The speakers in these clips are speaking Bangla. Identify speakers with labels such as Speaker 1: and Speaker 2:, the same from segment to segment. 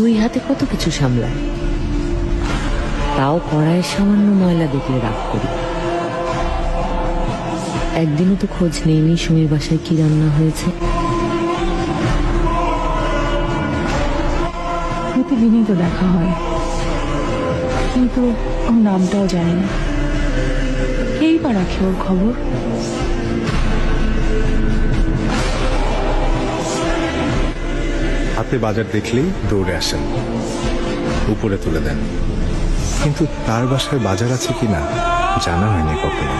Speaker 1: দুই হাতে কত কিছু সামলায়, তাও কড়াইয়ের সামান্য ময়লা দেখলে রাগ করি। একদিনও তো খোঁজ নেইনি সুমির বাসায় কি রান্না হয়েছে।
Speaker 2: প্রতিদিনই তো দেখা হয়, কিন্তু ওর নামটাও জানি না। কেই বা রাখে ওর খবর?
Speaker 3: হাতে বাজার দেখলেই দৌড়ে আসেন, উপরে তুলে দেন, কিন্তু তার বাসায় বাজার আছে কিনা জানা হয়নি কখনো।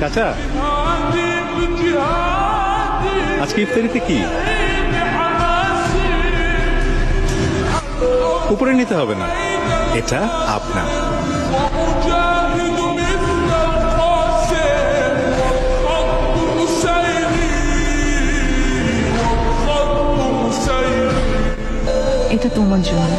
Speaker 3: চাচা, আজকে ইফতারিতে কি? উপরে নিতে হবে না, এটা আপনার।
Speaker 2: এটা তোমার জন্য।